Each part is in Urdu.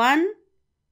1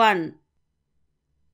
1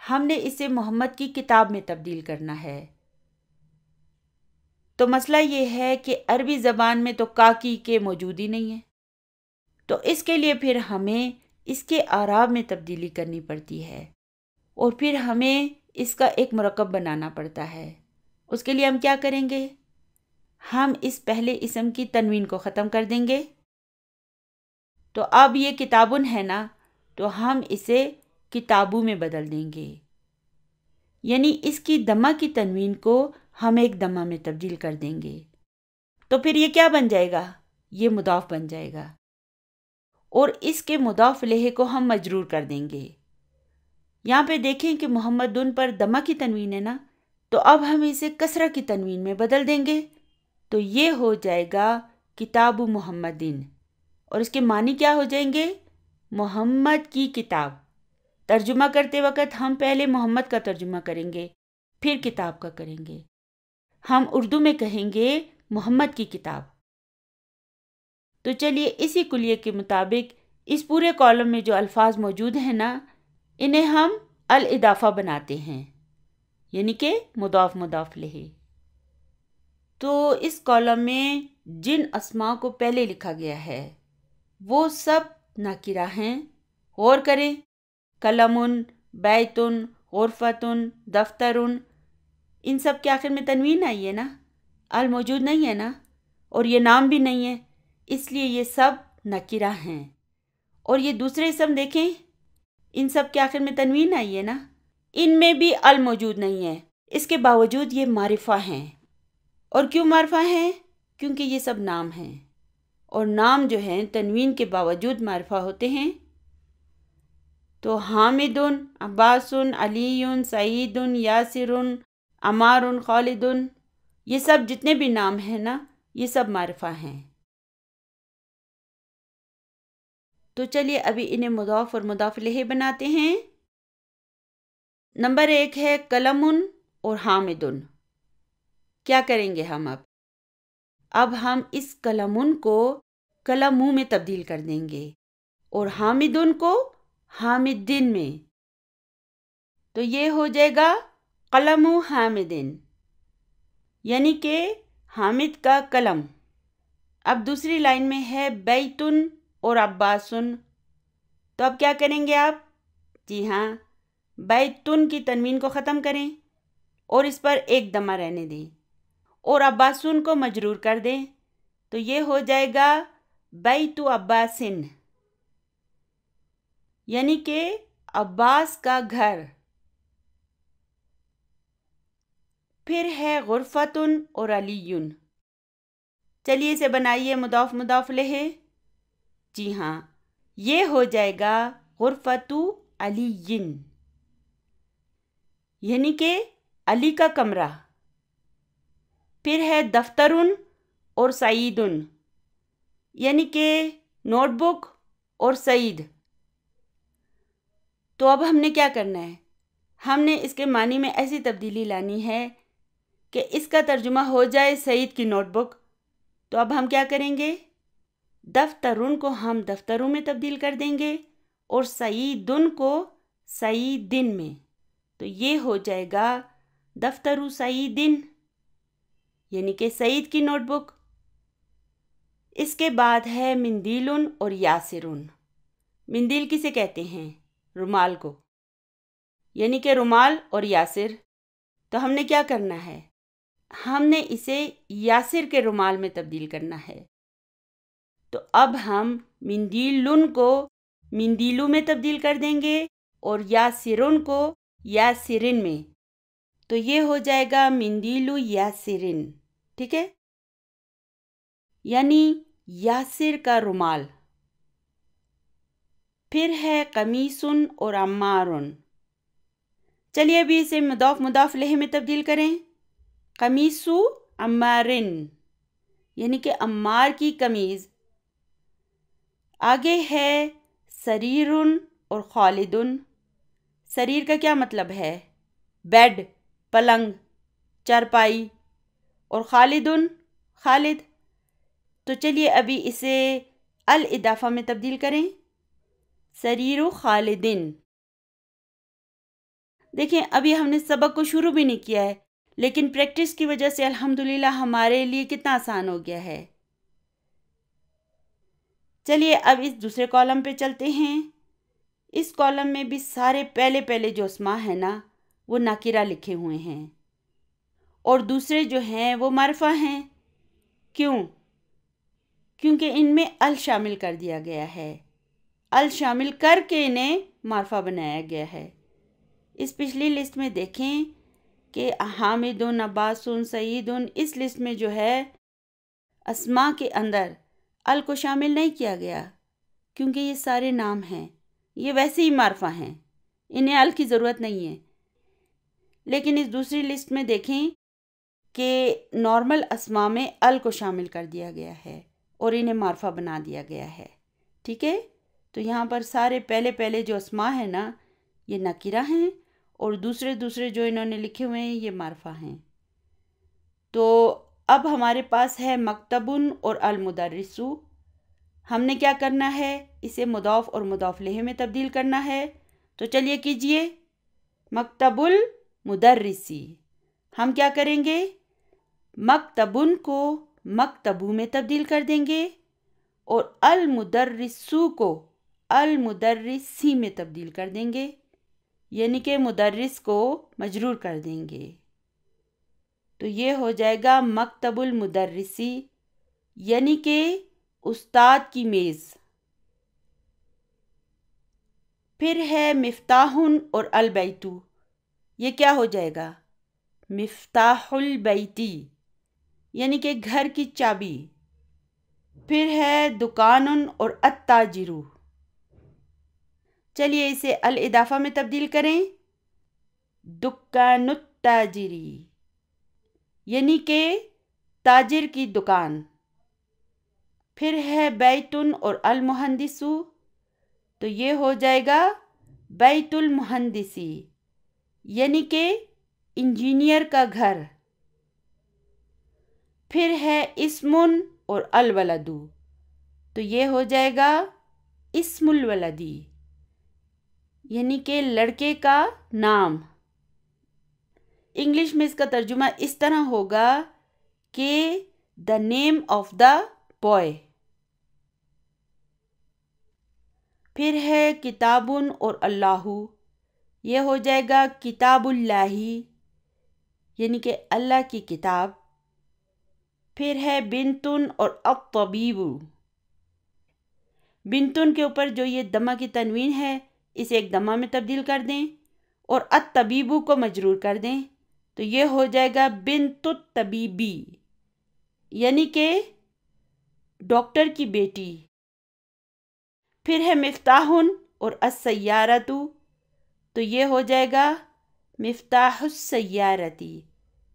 ہم نے اسے محمد کی کتاب میں تبدیل کرنا ہے۔ تو مسئلہ یہ ہے کہ عربی زبان میں تو کاکی کے موجود ہی نہیں ہے، تو اس کے لیے پھر ہمیں اس کے اعراب میں تبدیلی کرنی پڑتی ہے، اور پھر ہمیں اس کا ایک مرکب بنانا پڑتا ہے۔ اس کے لیے ہم کیا کریں گے؟ ہم اس پہلے اسم کی تنوین کو ختم کر دیں گے۔ تو اب یہ کتابن ہے نا، تو ہم اسے کتابو میں بدل دیں گے، یعنی اس کی دمہ کی تنوین کو ہم ایک دمہ میں تبدیل کر دیں گے۔ تو پھر یہ کیا بن جائے گا؟ یہ مضاف بن جائے گا، اور اس کے مضاف الیہ کو ہم مجرور کر دیں گے۔ یہاں پہ دیکھیں کہ محمدن پر دمہ کی تنوین ہے نا، تو اب ہم اسے کسرہ کی تنوین میں بدل دیں گے، تو یہ ہو جائے گا کتاب محمدن، اور اس کے معنی کیا ہو جائیں گے؟ محمد کی کتاب۔ ترجمہ کرتے وقت ہم پہلے محمد کا ترجمہ کریں گے، پھر کتاب کا کریں گے۔ ہم اردو میں کہیں گے محمد کی کتاب۔ تو چلیے اسی کلیے کے مطابق اس پورے کالم میں جو الفاظ موجود ہیں نا، انہیں ہم الاضافہ بناتے ہیں، یعنی کہ مضاف مضاف الیہ۔ تو اس کالم میں جن اسماء کو پہلے لکھا گیا ہے وہ سب ناکرہ ہیں۔ غور کریں، قلمن، بیتن، غرفتن، دفترن، ان سب کے آخر میں تنوین آئی ہے نا، ال موجود نہیں ہے نا، اور یہ نام بھی نہیں ہے، اس لیے یہ سب نکرہ ہیں۔ اور یہ دوسرے اسم دیکھیں، ان سب کے آخر میں تنوین آئی ہے نا، ان میں بھی ال موجود نہیں ہے، اس کے باوجود یہ معرفہ ہیں۔ اور کیوں معرفہ ہیں؟ کیونکہ یہ سب نام ہیں، اور نام جو ہیں تنوین کے باوجود معرفہ ہوتے ہیں۔ تو حامدن، عباسن، علیٌ، سعیدن، یاسرن، عمارن، خالدن، یہ سب جتنے بھی نام ہیں نا، یہ سب معرفہ ہیں۔ تو چلیے ابھی انہیں مضاف اور مضاف الیہ بناتے ہیں۔ نمبر 1 ہے قلمن اور حامدن۔ کیا کریں گے ہم اب ہم اس قلمن کو قلمو میں تبدیل کر دیں گے، اور حامدن کو حامدن میں۔ تو یہ ہو جائے گا قلم حامدن، یعنی کہ حامد کا قلم۔ اب دوسری لائن میں ہے بیتن اور عباسن، تو اب کیا کریں گے آپ؟ جی ہاں، بیتن کی تنوین کو ختم کریں اور اس پر ایک دمہ رہنے دیں، اور عباسن کو مجرور کر دیں، تو یہ ہو جائے گا بیت عباسن، یعنی کہ عباس کا گھر۔ پھر ہے غرفتن اور علیٌ۔ چلیے اسے بنائیے مضاف مضاف الیہ۔ جی ہاں، یہ ہو جائے گا غرفت علیٌ، یعنی کہ علی کا کمرہ۔ پھر ہے دفترن اور سعیدن، یعنی کہ نوٹ بک اور سعید۔ تو اب ہم نے کیا کرنا ہے؟ ہم نے اس کے معنی میں ایسی تبدیلی لانی ہے کہ اس کا ترجمہ ہو جائے سعید کی نوٹ بک۔ تو اب ہم کیا کریں گے؟ دفترن کو ہم دفتروں میں تبدیل کر دیں گے، اور سعیدن کو سعیدن میں۔ تو یہ ہو جائے گا دفتر سعیدن، یعنی کہ سعید کی نوٹ بک۔ اس کے بعد ہے مندیلن اور یاسرن۔ مندیل کسے کہتے ہیں؟ رومال کو، یعنی کہ رومال اور یاسر۔ تو ہم نے کیا کرنا ہے؟ ہم نے اسے یاسر کے رومال میں تبدیل کرنا ہے۔ تو اب ہم مندیلن کو مندیلو میں تبدیل کر دیں گے، اور یاسرن کو یاسرن میں۔ تو یہ ہو جائے گا مندیلو یاسرن، ٹھیک ہے؟ یعنی یاسر کا رومال۔ پھر ہے قمیصن اور عمارن۔ چلیے ابھی اسے مضاف مضاف الیہ میں تبدیل کریں۔ قمیصو عمارن، یعنی کہ عمار کی قمیض۔ آگے ہے سریرن اور خالدن۔ سریر کا کیا مطلب ہے؟ بیڈ، پلنگ، چارپائی، اور خالدن خالد۔ تو چلیے ابھی اسے الاضافہ میں تبدیل کریں۔ سریر خالدن۔ دیکھیں ابھی ہم نے سبق کو شروع بھی نہیں کیا ہے، لیکن پریکٹس کی وجہ سے الحمدللہ ہمارے لیے کتنا آسان ہو گیا ہے۔ چلیے اب اس دوسرے کالم پہ چلتے ہیں۔ اس کالم میں بھی سارے پہلے جو اسماء ہیں نا وہ ناکرہ لکھے ہوئے ہیں، اور دوسرے جو ہیں وہ معرفہ ہیں۔ کیوں؟ کیونکہ ان میں ال شامل کر دیا گیا ہے، ال شامل کر کے انہیں معرفہ بنایا گیا ہے۔ اس پچھلی لسٹ میں دیکھیں کہ حامدن، عباسن، سعیدن، اس لسٹ میں جو ہے اسماء کے اندر ال کو شامل نہیں کیا گیا، کیونکہ یہ سارے نام ہیں، یہ ویسے ہی معرفہ ہیں، انہیں ال کی ضرورت نہیں ہے۔ لیکن اس دوسری لسٹ میں دیکھیں کہ نارمل اسماء میں ال کو شامل کر دیا گیا ہے اور انہیں معرفہ بنا دیا گیا ہے، ٹھیک ہے؟ تو یہاں پر سارے پہلے جو اسماء ہیں نا یہ نکرہ ہیں، اور دوسرے جو انہوں نے لکھے ہوئے ہیں یہ معرفہ ہیں۔ تو اب ہمارے پاس ہے مکتبن اور المدرسو۔ ہم نے کیا کرنا ہے؟ اسے مضاف اور مضاف الیہ میں تبدیل کرنا ہے، تو چلیے کیجئے۔ مکتب المدرسی، ہم کیا کریں گے؟ مکتبن کو مکتبو میں تبدیل کر دیں گے، اور المدرسو کو المدرسی میں تبدیل کر دیں گے، یعنی کہ مدرس کو مجرور کر دیں گے۔ تو یہ ہو جائے گا مکتب المدرسی، یعنی کہ استاد کی میز۔ پھر ہے مفتاحن اور البیتو، یہ کیا ہو جائے گا؟ مفتاح البیتی، یعنی کہ گھر کی چابی۔ پھر ہے دکانن اور التاجرو، چلیے اسے الاضافہ میں تبدیل کریں، دکان التاجری، یعنی کہ تاجر کی دکان۔ پھر ہے بیتن اور المہندسو، تو یہ ہو جائے گا بیت المہندسی، یعنی کہ انجینئر کا گھر۔ پھر ہے اسمن اور الولدو، تو یہ ہو جائے گا اسم الولدی، یعنی کہ لڑکے کا نام۔ انگلش میں اس کا ترجمہ اس طرح ہوگا کہ دا نیم آف دا بوائے۔ پھر ہے کتابن اور اللہ، یہ ہو جائے گا کتاب اللہ، یعنی کہ اللہ کی کتاب۔ پھر ہے بنتن اور الطبیب، بنتن کے اوپر جو یہ دمہ کی تنوین ہے اسے ایک دمہ میں تبدیل کر دیں، اور الطبیب کو مجرور کر دیں، تو یہ ہو جائے گا بنت الطبیبی، یعنی کہ ڈاکٹر کی بیٹی۔ پھر ہے مفتاحن اور السیارۃ، تو یہ ہو جائے گا مفتاح السیارتی،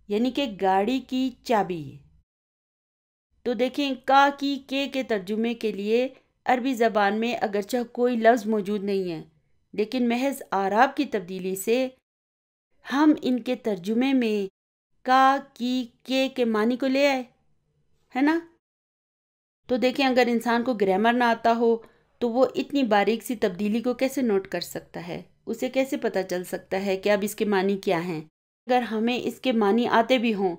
یعنی کہ گاڑی کی چابی۔ تو دیکھیں کا کی کے ترجمے کے لیے عربی زبان میں اگرچہ کوئی لفظ موجود نہیں ہے، لیکن محض اعراب کی تبدیلی سے ہم ان کے ترجمے میں کا کی کے معنی کو لے آئے، ہے نا؟ تو دیکھیں اگر انسان کو گرامر نہ آتا ہو تو وہ اتنی باریک سی تبدیلی کو کیسے نوٹ کر سکتا ہے؟ اسے کیسے پتہ چل سکتا ہے کہ اب اس کے معنی کیا ہیں؟ اگر ہمیں اس کے معنی آتے بھی ہوں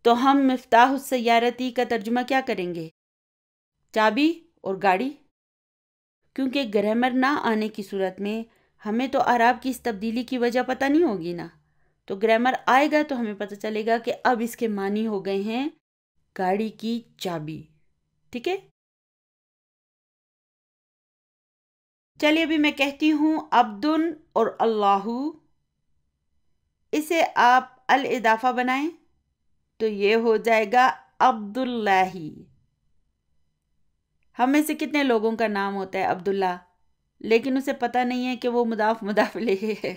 تو ہم مفتاح السیارتی کا ترجمہ کیا کریں گے؟ چابی اور گاڑی، کیونکہ گرامر نہ آنے کی صورت میں ہمیں تو اعراب کی اس تبدیلی کی وجہ پتہ نہیں ہوگی نا، تو گرامر آئے گا تو ہمیں پتہ چلے گا کہ اب اس کے معنی ہو گئے ہیں گاڑی کی چابی، ٹھیک ہے؟ چلیے ابھی میں کہتی ہوں عبدن اور اللہ، اسے آپ الاضافہ بنائیں تو یہ ہو جائے گا عبداللہ۔ ہم میں سے کتنے لوگوں کا نام ہوتا ہے عبداللہ، لیکن اسے پتہ نہیں ہے کہ وہ مضاف الیہ ہے۔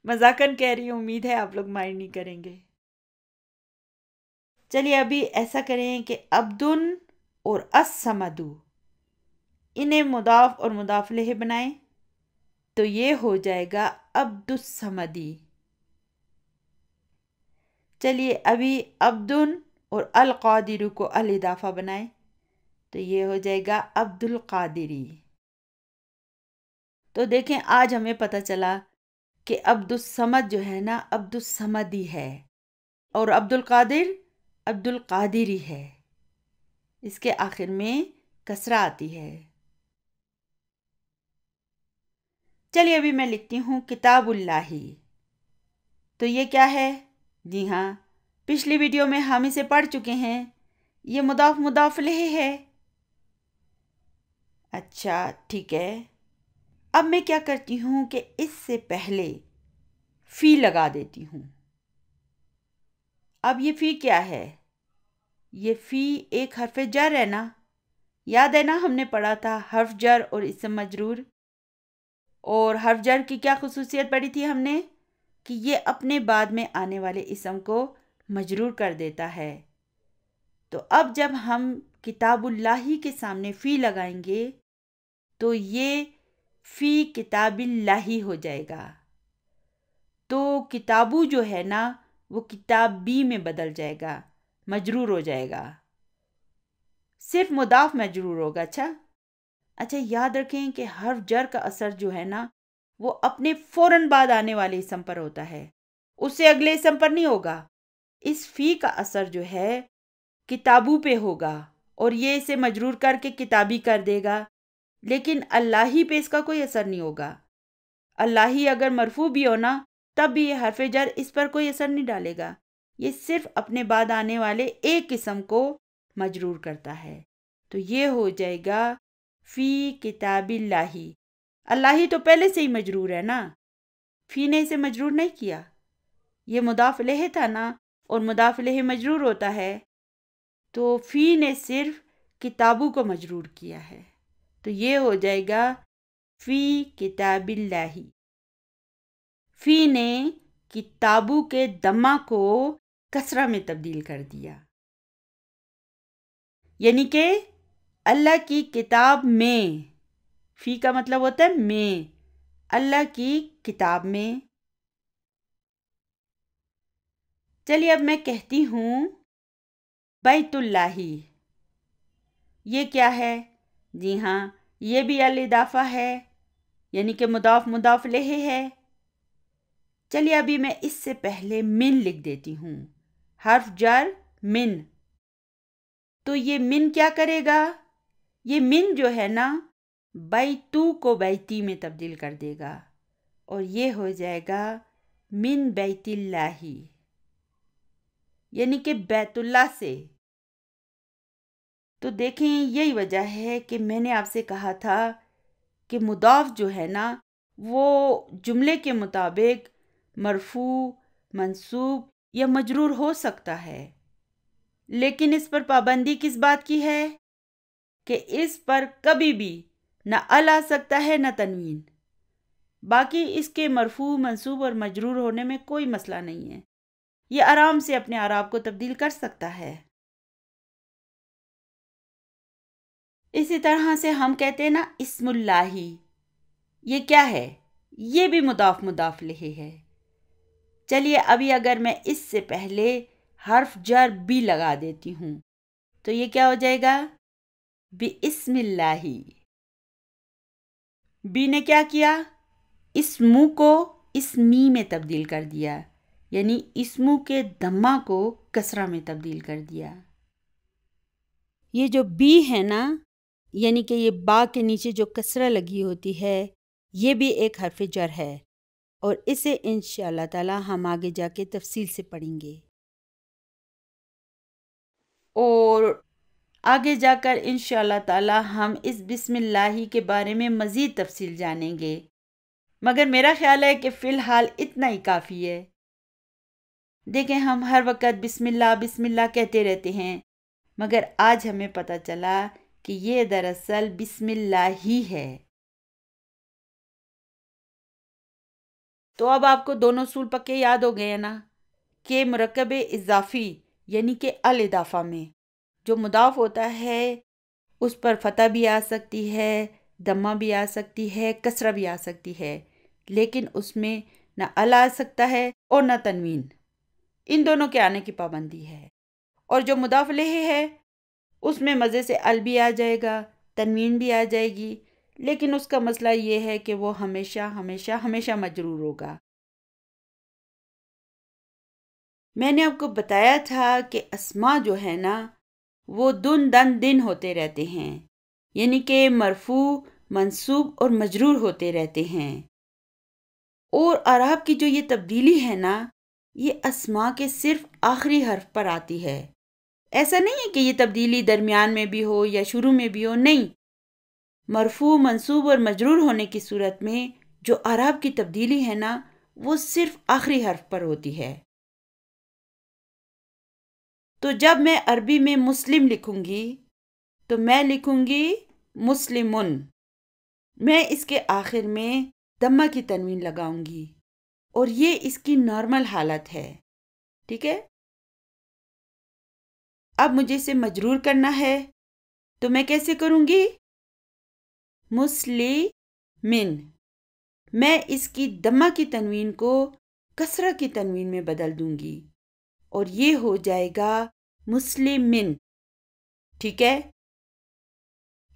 مذاقاً کہہ رہی ہوں، امید ہے آپ لوگ مائنڈ نہیں کریں گے۔ چلیے ابھی ایسا کریں کہ عبدن اور الصمد، انہیں مضاف اور مضاف الیہ بنائیں تو یہ ہو جائے گا عبد الصمدی۔ چلیے ابھی عبدن اور القادر کو الاضافہ بنائیں تو یہ ہو جائے گا عبد القادری۔ تو دیکھیں آج ہمیں پتہ چلا کہ عبد الصمد جو ہے نا عبد الصمدی ہے، اور عبد القادر عبد القادری ہے، اس کے آخر میں کسرہ آتی ہے۔ چلیے ابھی میں لکھتی ہوں کتاب اللہ، تو یہ کیا ہے؟ جی ہاں، پچھلی ویڈیو میں ہم اسے پڑھ چکے ہیں، یہ مضاف مضاف الیہ ہے۔ اچھا ٹھیک ہے، اب میں کیا کرتی ہوں کہ اس سے پہلے فی لگا دیتی ہوں۔ اب یہ فی کیا ہے؟ یہ فی ایک حرف جر ہے نا، یاد ہے نا ہم نے پڑھا تھا حرف جر اور اسم مجرور، اور حرف جر کی کیا خصوصیت پڑھی تھی ہم نے؟ کہ یہ اپنے بعد میں آنے والے اسم کو مجرور کر دیتا ہے۔ تو اب جب ہم کتاب اللہ کے سامنے فی لگائیں گے تو یہ فی کتاب اللہ ہو جائے گا، تو کتابو جو ہے نا وہ کتاب بی میں بدل جائے گا، مجرور ہو جائے گا، صرف مضاف مجرور ہوگا۔ اچھا یاد رکھیں کہ حرف جر کا اثر جو ہے نا وہ اپنے فوراً بعد آنے والے اسم پر ہوتا ہے، اس سے اگلے اسم پر نہیں ہوگا۔ اس فی کا اثر جو ہے کتابو پہ ہوگا اور یہ اسے مجرور کر کے کتابی کر دے گا، لیکن اللہ پہ اس کا کوئی اثر نہیں ہوگا۔ اللہ اگر مرفوع بھی ہو نا تب بھی یہ حرف جر اس پر کوئی اثر نہیں ڈالے گا، یہ صرف اپنے بعد آنے والے ایک اسم کو مجرور کرتا ہے۔ تو یہ ہو جائے گا فی کتاب اللہ۔ اللہ تو پہلے سے ہی مجرور ہے نا، فی نے اسے مجرور نہیں کیا، یہ مضاف الیہ تھا نا، اور مضاف الیہ مجرور ہوتا ہے، تو فی نے صرف کتابوں کو مجرور کیا ہے، تو یہ ہو جائے گا فی کتاب اللہ۔ فی نے کتابوں کے دمہ کو کسرہ میں تبدیل کر دیا، یعنی کہ اللہ کی کتاب میں، فی کا مطلب ہوتا ہے میں، اللہ کی کتاب میں۔ چلیے اب میں کہتی ہوں بیت اللہ، یہ کیا ہے؟ جی ہاں، یہ بھی الاضافہ ہے، یعنی کہ مضاف مضاف الیہ ہے۔ چلیے ابھی میں اس سے پہلے من لکھ دیتی ہوں، حرف جر من۔ تو یہ من کیا کرے گا؟ یہ من جو ہے نا بیتو کو بیتی میں تبدیل کر دے گا، اور یہ ہو جائے گا من بیت اللہ، یعنی کہ بیت اللہ سے۔ تو دیکھیں یہی وجہ ہے کہ میں نے آپ سے کہا تھا کہ مضاف جو ہے نا وہ جملے کے مطابق مرفوع، منصوب یا مجرور ہو سکتا ہے، لیکن اس پر پابندی کس بات کی ہے کہ اس پر کبھی بھی نہ ال آ سکتا ہے نہ تنوین۔ باقی اس کے مرفوع، منصوب اور مجرور ہونے میں کوئی مسئلہ نہیں ہے، یہ آرام سے اپنے اعراب کو تبدیل کر سکتا ہے۔ اسی طرح سے ہم کہتے ہیں نا اسم اللہ، یہ کیا ہے؟ یہ بھی مضاف مضاف الیہ ہے۔ چلیے ابھی اگر میں اس سے پہلے حرف جر بھی لگا دیتی ہوں تو یہ کیا ہو جائے گا؟ بسم اللہ۔ بی نے کیا کیا؟ اسمو کو اسمی میں تبدیل کر دیا، یعنی اسمو کے دمہ کو کسرہ میں تبدیل کر دیا۔ یہ جو بی ہے نا، یعنی کہ یہ با کے نیچے جو کسرہ لگی ہوتی ہے، یہ بھی ایک حرف جر ہے، اور اسے انشاءاللہ تعالی ہم آگے جا کے تفصیل سے پڑھیں گے، اور آگے جا کر انشاءاللہ تعالی ہم اس بسم اللہ کے بارے میں مزید تفصیل جانیں گے، مگر میرا خیال ہے کہ فی الحال اتنا ہی کافی ہے۔ دیکھیں ہم ہر وقت بسم اللہ کہتے رہتے ہیں، مگر آج ہمیں پتہ چلا کہ یہ دراصل بسم اللہ ہی ہے۔ تو اب آپ کو دونوں اصول پکے یاد ہو گئے ہیں نا کہ مرکب اضافی یعنی کہ الاضافہ میں جو مضاف ہوتا ہے اس پر فتح بھی آ سکتی ہے، دمہ بھی آ سکتی ہے، کسرہ بھی آ سکتی ہے، لیکن اس میں نہ ال آ سکتا ہے اور نہ تنوین، ان دونوں کے آنے کی پابندی ہے۔ اور جو مضاف الیہ ہے اس میں مزے سے ال بھی آ جائے گا، تنوین بھی آ جائے گی، لیکن اس کا مسئلہ یہ ہے کہ وہ ہمیشہ ہمیشہ ہمیشہ مجرور ہوگا، میں نے آپ کو بتایا تھا کہ اسما جو ہے نا وہ دن دن دن ہوتے رہتے ہیں، یعنی کہ مرفوع، منصوب اور مجرور ہوتے رہتے ہیں، اور اعراب کی جو یہ تبدیلی ہے نا یہ اسما کے صرف آخری حرف پر آتی ہے۔ ایسا نہیں ہے کہ یہ تبدیلی درمیان میں بھی ہو یا شروع میں بھی ہو، نہیں، مرفوع، منصوب اور مجرور ہونے کی صورت میں جو اعراب کی تبدیلی ہے نا وہ صرف آخری حرف پر ہوتی ہے۔ تو جب میں عربی میں مسلم لکھوں گی تو میں لکھوں گی مسلمن، میں اس کے آخر میں دمہ کی تنوین لگاؤں گی، اور یہ اس کی نارمل حالت ہے، ٹھیک ہے؟ اب مجھے اسے مجرور کرنا ہے تو میں کیسے کروں گی؟ مسلمن، میں اس کی دمہ کی تنوین کو کسرہ کی تنوین میں بدل دوں گی اور یہ ہو جائے گا مسلمن، ٹھیک ہے؟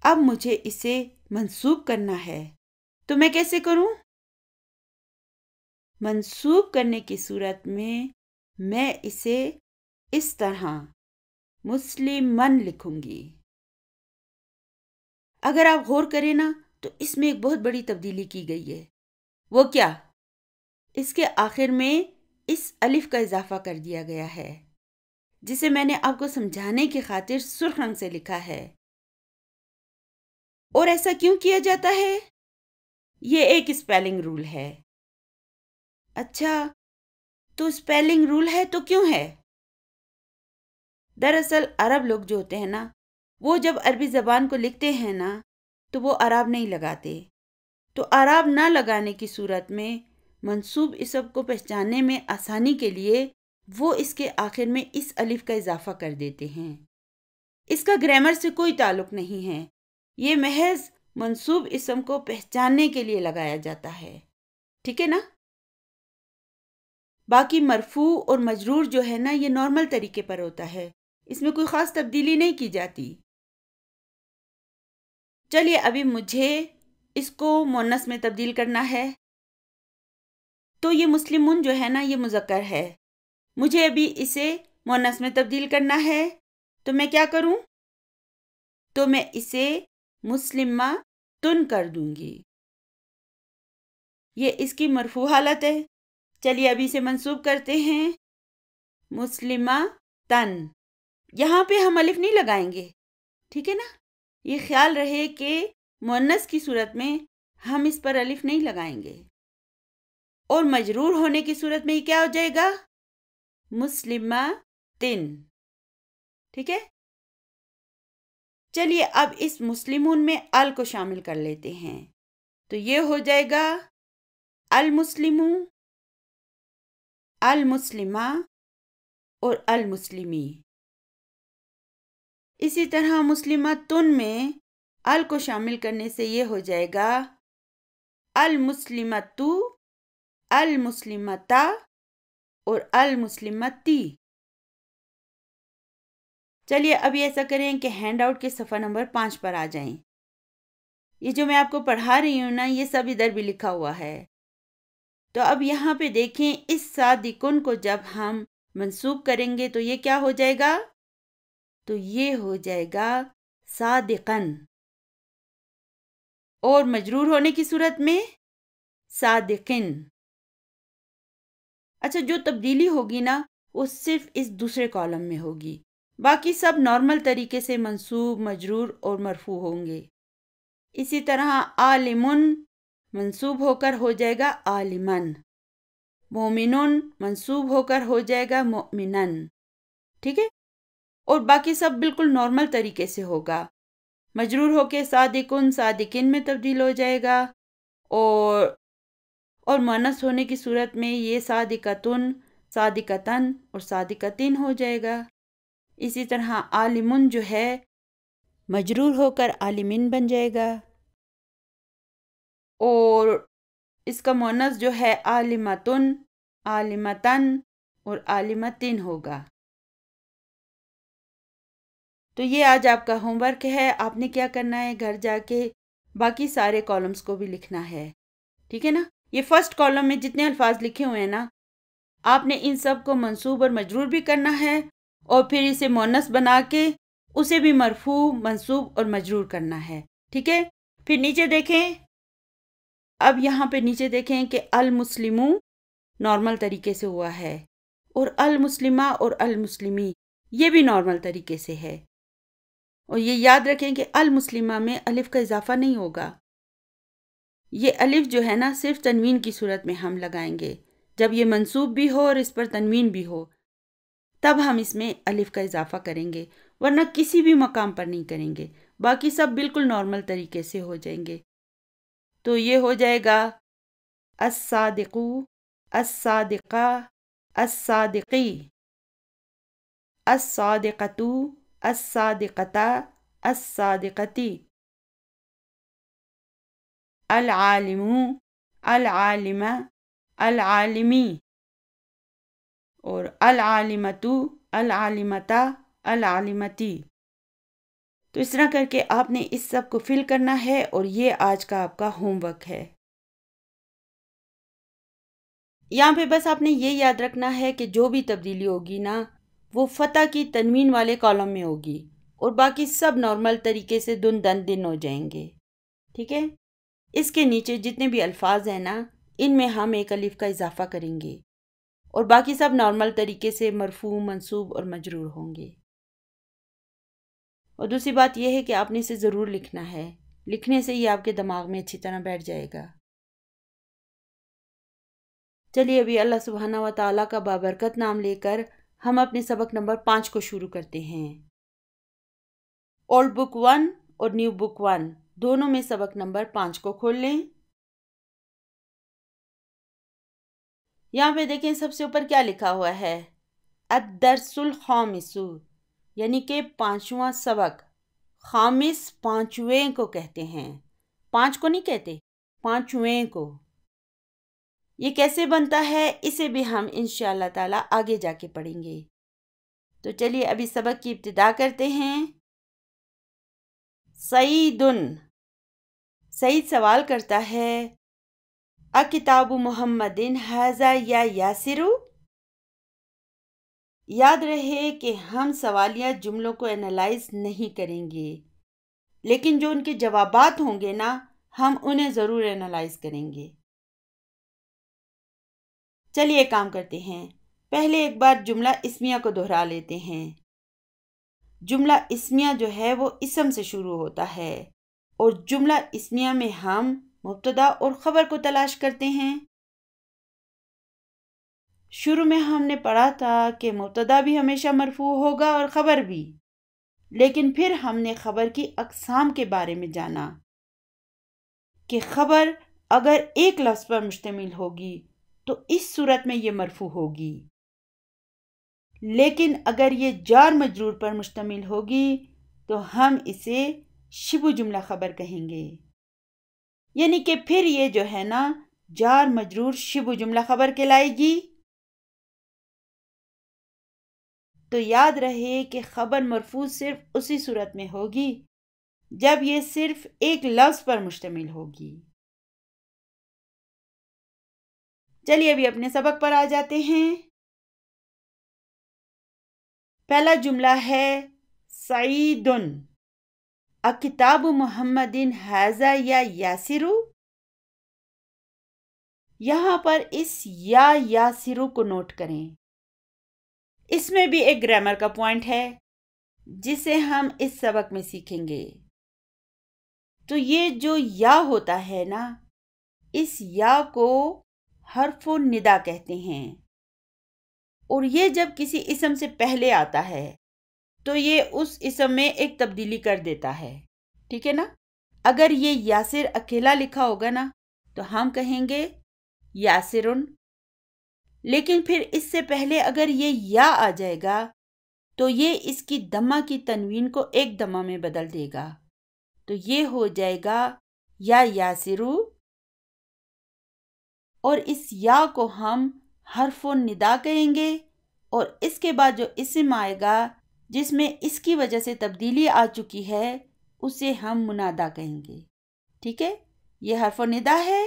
اب مجھے اسے منصوب کرنا ہے تو میں کیسے کروں؟ منصوب کرنے کی صورت میں اسے اس طرح مسلمن لکھوں گی۔ اگر آپ غور کریں نا تو اس میں ایک بہت بڑی تبدیلی کی گئی ہے، وہ کیا؟ اس کے آخر میں اس الف کا اضافہ کر دیا گیا ہے، جسے میں نے آپ کو سمجھانے کی خاطر سرخ رنگ سے لکھا ہے۔ اور ایسا کیوں کیا جاتا ہے؟ یہ ایک اسپیلنگ رول ہے۔ اچھا، تو اسپیلنگ رول ہے تو کیوں ہے؟ دراصل عرب لوگ جو ہوتے ہیں نا وہ جب عربی زبان کو لکھتے ہیں نا تو وہ اعراب نہیں لگاتے، تو اعراب نہ لگانے کی صورت میں منصوب اسم کو پہچاننے میں آسانی کے لیے وہ اس کے آخر میں اس الف کا اضافہ کر دیتے ہیں۔ اس کا گرامر سے کوئی تعلق نہیں ہے، یہ محض منصوب اسم کو پہچاننے کے لیے لگایا جاتا ہے، ٹھیک ہے نا؟ باقی مرفوع اور مجرور جو ہے نا یہ نارمل طریقے پر ہوتا ہے، اس میں کوئی خاص تبدیلی نہیں کی جاتی۔ چلیے ابھی مجھے اس کو مؤنث میں تبدیل کرنا ہے، تو یہ مسلمون جو ہے نا یہ مذکر ہے، مجھے ابھی اسے مؤنث میں تبدیل کرنا ہے، تو میں کیا کروں؟ تو میں اسے مسلمہ تن کر دوں گی، یہ اس کی مرفوع حالت ہے۔ چلیے ابھی اسے منصوب کرتے ہیں، مسلمہ تن، یہاں پہ ہم الف نہیں لگائیں گے، ٹھیک ہے نا؟ یہ خیال رہے کہ مؤنث کی صورت میں ہم اس پر الف نہیں لگائیں گے، اور مجرور ہونے کی صورت میں یہ کیا ہو جائے گا؟ مسلمہ تن، ٹھیک ہے؟ چلیے اب اس مسلمون میں ال کو شامل کر لیتے ہیں، تو یہ ہو جائے گا المسلمو، المسلمہ اور المسلمی۔ اسی طرح مسلمہ تن میں ال کو شامل کرنے سے یہ ہو جائے گا المسلمتو، المسلمتا اور المسلمتی۔ چلیے ابھی ایسا کریں کہ ہینڈ آؤٹ کے صفحہ نمبر 5 پر آ جائیں۔ یہ جو میں آپ کو پڑھا رہی ہوں نا یہ سب ادھر بھی لکھا ہوا ہے، تو اب یہاں پہ دیکھیں اس صادقن کو جب ہم منصوب کریں گے تو یہ کیا ہو جائے گا؟ تو یہ ہو جائے گا صادقن، اور مجرور ہونے کی صورت میں صادقن۔ اچھا، جو تبدیلی ہوگی نا وہ صرف اس دوسرے کالم میں ہوگی، باقی سب نارمل طریقے سے منصوب، مجرور اور مرفوع ہوں گے۔ اسی طرح عالمن منصوب ہو کر ہو جائے گا عالمن، مومنن منصوب ہو کر ہو جائے گا مؤمنن، ٹھیک ہے؟ اور باقی سب بالکل نارمل طریقے سے ہوگا، مجرور ہو کے صادقن صادقن میں تبدیل ہو جائے گا، اور مؤنث ہونے کی صورت میں یہ صادقتن، صادقتن اور صادقتن ہو جائے گا۔ اسی طرح عالمن جو ہے مجرور ہو کر عالمین بن جائے گا، اور اس کا مؤنث جو ہے عالمتن، عالمتن اور عالمتن ہوگا۔ تو یہ آج آپ کا ہوم ورک ہے، آپ نے کیا کرنا ہے، گھر جا کے باقی سارے کالمز کو بھی لکھنا ہے، ٹھیک ہے نا؟ یہ فرسٹ کالم میں جتنے الفاظ لکھے ہوئے ہیں نا آپ نے ان سب کو منصوب اور مجرور بھی کرنا ہے اور پھر اسے مؤنث بنا کے اسے بھی مرفوع، منصوب اور مجرور کرنا ہے، ٹھیک ہے؟ پھر نیچے دیکھیں، اب یہاں پہ نیچے دیکھیں کہ المسلمو نارمل طریقے سے ہوا ہے اور المسلمہ اور المسلمی یہ بھی نارمل طریقے سے ہے، اور یہ یاد رکھیں کہ المسلمہ میں الف کا اضافہ نہیں ہوگا، یہ الف جو ہے نا صرف تنوین کی صورت میں ہم لگائیں گے، جب یہ منصوب بھی ہو اور اس پر تنوین بھی ہو تب ہم اس میں الف کا اضافہ کریں گے، ورنہ کسی بھی مقام پر نہیں کریں گے، باقی سب بالکل نارمل طریقے سے ہو جائیں گے۔ تو یہ ہو جائے گا الصادقو، الصادقہ، الصادقی، الصادقتو، الصادقتا، الصادقتی، العالمو، العالمہ، العالمی، اور العالمتو، العالمتا، العالمتی۔ تو اس طرح کر کے آپ نے اس سب کو فل کرنا ہے اور یہ آج کا آپ کا ہوم ورک ہے۔ یہاں پہ بس آپ نے یہ یاد رکھنا ہے کہ جو بھی تبدیلی ہوگی نا وہ فتح کی تنوین والے کالم میں ہوگی اور باقی سب نارمل طریقے سے دن دن دن ہو جائیں گے، ٹھیک ہے؟ اس کے نیچے جتنے بھی الفاظ ہیں نا ان میں ہم ایک الف کا اضافہ کریں گے اور باقی سب نارمل طریقے سے مرفوع، منصوب اور مجرور ہوں گے۔ اور دوسری بات یہ ہے کہ آپ نے اسے ضرور لکھنا ہے، لکھنے سے یہ آپ کے دماغ میں اچھی طرح بیٹھ جائے گا۔ چلیے ابھی اللہ سبحانہ و تعالیٰ کا بابرکت نام لے کر ہم اپنے سبق نمبر 5 کو شروع کرتے ہیں۔ اولڈ بک 1 اور نیو بک 1 دونوں میں سبق نمبر 5 کو کھول لیں۔ یہاں پہ دیکھیں سب سے اوپر کیا لکھا ہوا ہے، الدرس الخامس، یعنی کہ 5واں سبق۔ خامس 5ویں کو کہتے ہیں، 5 کو نہیں کہتے، 5ویں کو۔ یہ کیسے بنتا ہے اسے بھی ہم انشاءاللہ تعالی آگے جا کے پڑھیں گے۔ تو چلیے ابھی سبق کی ابتدا کرتے ہیں۔ سعیدن، سعید سوال کرتا ہے، اکتاب محمد ھذا یا یاسر؟ یاد رہے کہ ہم سوالیہ جملوں کو انالائز نہیں کریں گے، لیکن جو ان کے جوابات ہوں گے نا ہم انہیں ضرور انالائز کریں گے۔ چلیے کام کرتے ہیں، پہلے ایک بار جملہ اسمیہ کو دہرا لیتے ہیں۔ جملہ اسمیہ جو ہے وہ اسم سے شروع ہوتا ہے اور جملہ اسمیہ میں ہم مبتدا اور خبر کو تلاش کرتے ہیں۔ شروع میں ہم نے پڑھا تھا کہ مبتدا بھی ہمیشہ مرفوع ہوگا اور خبر بھی، لیکن پھر ہم نے خبر کی اقسام کے بارے میں جانا کہ خبر اگر ایک لفظ پر مشتمل ہوگی تو اس صورت میں یہ مرفوع ہوگی، لیکن اگر یہ جار مجرور پر مشتمل ہوگی تو ہم اسے شبہ جملہ خبر کہیں گے، یعنی کہ پھر یہ جو ہے نا جار مجرور شبہ جملہ خبر کہلائے گی۔ تو یاد رہے کہ خبر مرفوع صرف اسی صورت میں ہوگی جب یہ صرف ایک لفظ پر مشتمل ہوگی۔ چلیے ابھی اپنے سبق پر آ جاتے ہیں۔ پہلا جملہ ہے سعیدن، اکتاب محمد ھذا یا یاسر؟ یہاں پر اس یا یاسر کو نوٹ کریں، اس میں بھی ایک گرامر کا پوائنٹ ہے جسے ہم اس سبق میں سیکھیں گے۔ تو یہ جو یا ہوتا ہے نا اس یا کو حرف الندا کہتے ہیں، اور یہ جب کسی اسم سے پہلے آتا ہے تو یہ اس اسم میں ایک تبدیلی کر دیتا ہے، ٹھیک ہے نا؟ اگر یہ یاسر اکیلا لکھا ہوگا نا تو ہم کہیں گے یاسرن، لیکن پھر اس سے پہلے اگر یہ یا آ جائے گا تو یہ اس کی دمہ کی تنوین کو ایک دمہ میں بدل دے گا، تو یہ ہو جائے گا یا یاسرو، اور اس یا کو ہم حرف الندا کہیں گے، اور اس کے بعد جو اسم آئے گا جس میں اس کی وجہ سے تبدیلی آ چکی ہے اسے ہم منادا کہیں گے، ٹھیک ہے؟ یہ حرف الندا ہے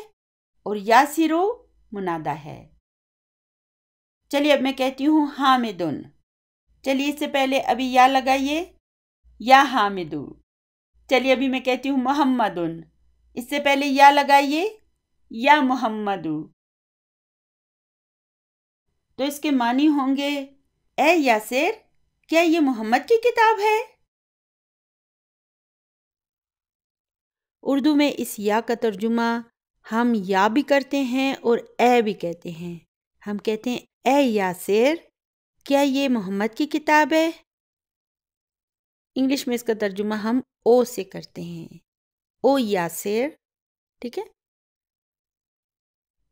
اور یاسرو منادا ہے۔ چلیے اب میں کہتی ہوں حامدن. چلیے اس سے پہلے ابھی یا لگائیے، یا حامدو. چلیے ابھی میں کہتی ہوں محمدن. اس سے پہلے یا لگائیے، یا محمدو. تو اس کے معنی ہوں گے، اے یاسر، کیا یہ محمد کی کتاب ہے؟ اردو میں اس یا کا ترجمہ ہم یا بھی کرتے ہیں اور اے بھی کہتے ہیں. ہم کہتے ہیں اے یاسر، کیا یہ محمد کی کتاب ہے؟ انگلش میں اس کا ترجمہ ہم او سے کرتے ہیں، او یاسر. ٹھیک ہے،